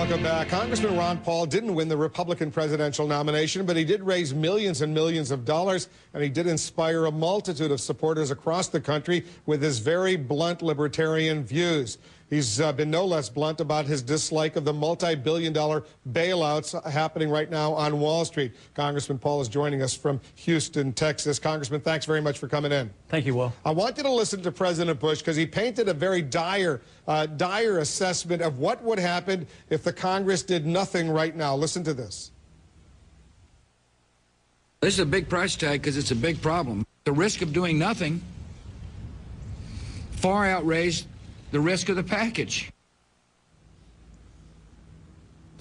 Welcome back. Congressman Ron Paul didn't win the Republican presidential nomination, but he did raise millions and millions of dollars, and he did inspire a multitude of supporters across the country with his very blunt libertarian views. He's been no less blunt about his dislike of the multi-billion-dollar bailouts happening right now on Wall Street. Congressman Paul is joining us from Houston, Texas. Congressman, thanks very much for coming in. Thank you, Will. I want you to listen to President Bush because he painted a very dire assessment of what would happen if the Congress did nothing right now. Listen to this. This is a big price tag because it's a big problem. The risk of doing nothing far outweighs the risk of the package.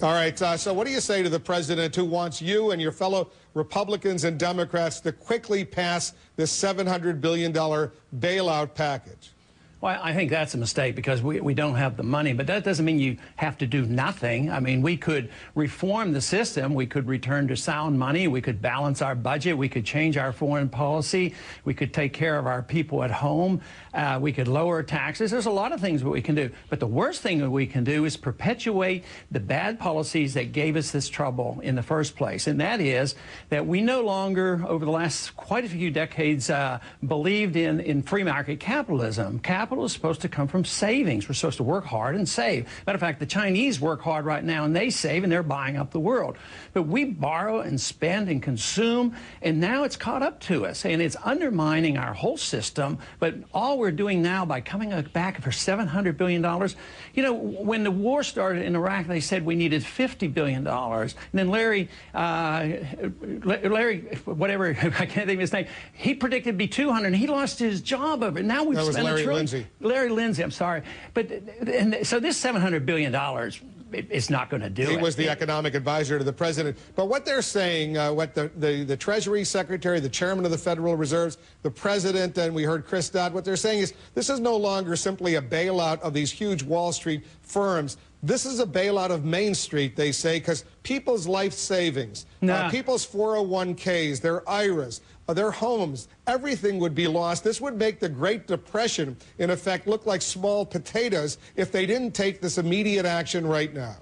All right, so what do you say to the president who wants you and your fellow Republicans and Democrats to quickly pass this $700 billion bailout package? Well, I think that's a mistake because we don't have the money, but that doesn't mean you have to do nothing. I mean, we could reform the system. We could return to sound money. We could balance our budget. We could change our foreign policy. We could take care of our people at home. We could lower taxes. There's a lot of things that we can do. But the worst thing that we can do is perpetuate the bad policies that gave us this trouble in the first place. And that is that we no longer, over the last quite a few decades, believed in free market capitalism. Capital is supposed to come from savings. We're supposed to work hard and save. Matter of fact, the Chinese work hard right now and they save and they're buying up the world. But we borrow and spend and consume, and now it's caught up to us and it's undermining our whole system. But all we're doing now by coming back for $700 billion, you know, when the war started in Iraq, they said we needed $50 billion. And then Larry, whatever, I can't think of his name, he predicted it'd be 200 and he lost his job over it. Now we've spent $1 trillion. Larry Lindsay, I'm sorry. But so this $700 billion, it's not going to do it. He was the economic advisor to the president. But what they're saying, what the Treasury Secretary, the chairman of the Federal Reserve, the president, and we heard Chris Dodd, what they're saying is this is no longer simply a bailout of these huge Wall Street firms. This is a bailout of Main Street, they say, because people's life savings, people's 401ks, their IRAs, their homes, everything would be lost. This would make the Great Depression, in effect, look like small potatoes if they didn't take this immediate action right now.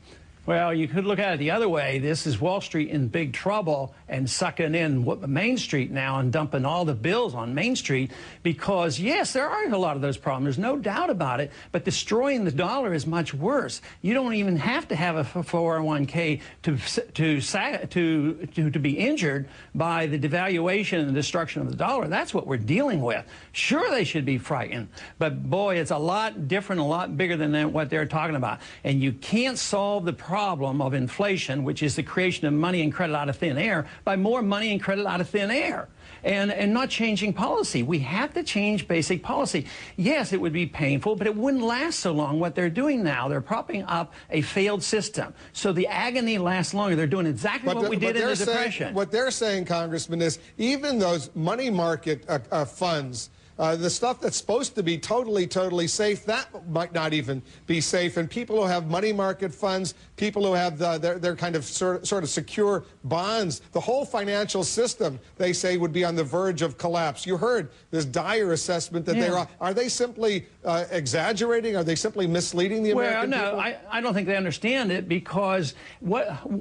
Well, you could look at it the other way. This is Wall Street in big trouble and sucking in Main Street now and dumping all the bills on Main Street because, yes, there are a lot of those problems. There's no doubt about it. But destroying the dollar is much worse. You don't even have to have a 401k to be injured by the devaluation and the destruction of the dollar. That's what we're dealing with. Sure, they should be frightened. But, boy, it's a lot different, a lot bigger than what they're talking about. And you can't solve the problem of inflation, which is the creation of money and credit out of thin air, by more money and credit out of thin air and not changing policy. We have to change basic policy. Yes, it would be painful, but it wouldn't last so long. What they're doing now, they're propping up a failed system. So the agony lasts longer. They're doing exactly what we did in the Depression. What they're saying, Congressman, is even those money market funds, the stuff that's supposed to be totally safe, that might not even be safe. And people who have money market funds, people who have their kind of sort of secure bonds, the whole financial system, they say, would be on the verge of collapse. You heard this dire assessment that are they simply exaggerating? Are they simply misleading the American people? Well, no, I don't think they understand it because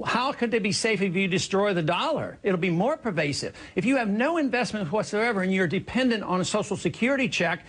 how could they be safe if you destroy the dollar? It'll be more pervasive. If you have no investment whatsoever and you're dependent on a Social Security check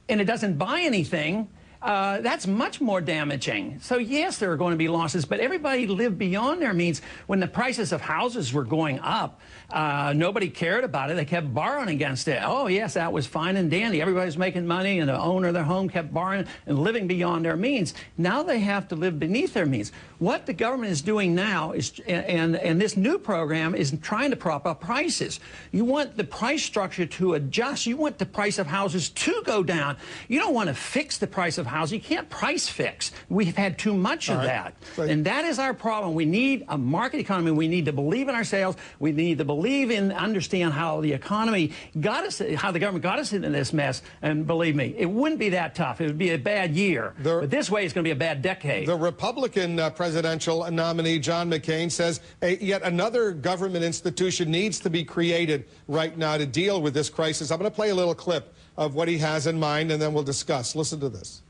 and it doesn't buy anything, that's much more damaging. So, yes, there are going to be losses, but everybody lived beyond their means. When the prices of houses were going up, nobody cared about it. They kept borrowing against it. Oh, yes, that was fine and dandy. Everybody's making money, and the owner of their home kept borrowing and living beyond their means. Now they have to live beneath their means. What the government is doing now is, and this new program is trying to prop up prices. You want the price structure to adjust. You want the price of houses to go down. You don't want to fix the price of housing. You can't price fix. We've had too much of that. And that is our problem. We need a market economy. We need to believe in ourselves. We need to believe in, understand how the economy got us, how the government got us into this mess. And believe me, it wouldn't be that tough. It would be a bad year. But this way, it's going to be a bad decade. The Republican presidential nominee, John McCain, says yet another government institution needs to be created right now to deal with this crisis. I'm going to play a little clip of what he has in mind, and then we'll discuss. Listen to this.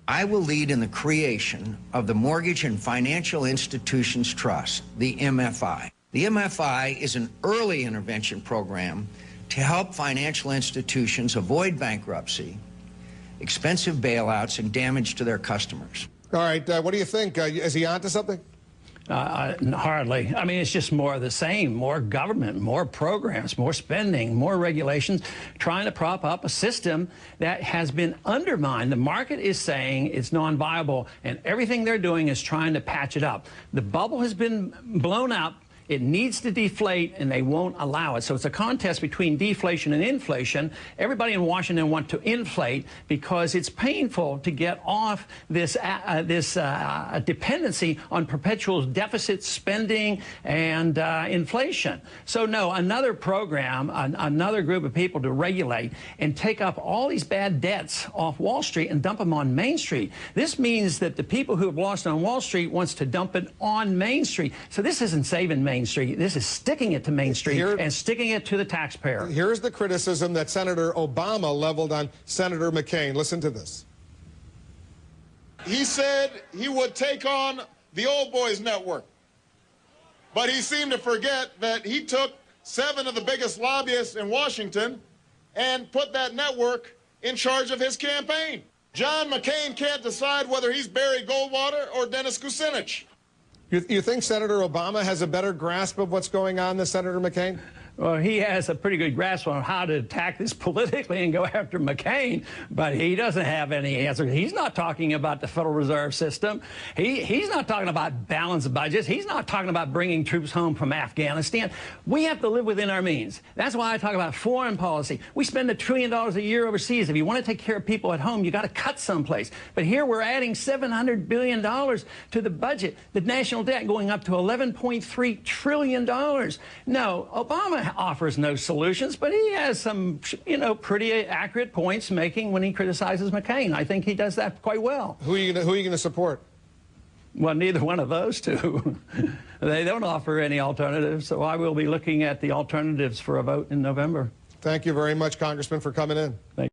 I will lead in the creation of the Mortgage and Financial Institutions Trust, the MFI. The MFI is an early intervention program to help financial institutions avoid bankruptcy, expensive bailouts, and damage to their customers. All right, what do you think? Is he onto something? Hardly. I mean, it's just more of the same, more government, more programs, more spending, more regulations, trying to prop up a system that has been undermined. The market is saying it's non-viable, and everything they're doing is trying to patch it up. The bubble has been blown up. It needs to deflate, and they won't allow it. So it's a contest between deflation and inflation. Everybody in Washington wants to inflate because it's painful to get off this dependency on perpetual deficit spending and inflation. So no, another program, another group of people to regulate and take up all these bad debts off Wall Street and dump them on Main Street. This means that the people who have lost on Wall Street wants to dump it on Main Street. So this isn't saving Main Street. This is sticking it to Main Street and sticking it to the taxpayer. Here's the criticism that Senator Obama leveled on Senator McCain. Listen to this. He said he would take on the old boys network, but he seemed to forget that he took 7 of the biggest lobbyists in Washington and put that network in charge of his campaign. John McCain can't decide whether he's Barry Goldwater or Dennis Kucinich. You think Senator Obama has a better grasp of what's going on than Senator McCain? Well, he has a pretty good grasp on how to attack this politically and go after McCain, but he doesn't have any answer. He's not talking about the Federal Reserve System. He's not talking about balanced budgets. He's not talking about bringing troops home from Afghanistan. We have to live within our means. That's why I talk about foreign policy. We spend $1 trillion a year overseas. If you want to take care of people at home, you got to cut someplace. But here we're adding $700 billion to the budget, the national debt going up to $11.3 trillion. No, Obama offers no solutions, but he has some, pretty accurate points making when he criticizes McCain. I think he does that quite well. Who are you going to support? Well, neither one of those two. They don't offer any alternatives, so I will be looking at the alternatives for a vote in November. Thank you very much, Congressman, for coming in. Thank you.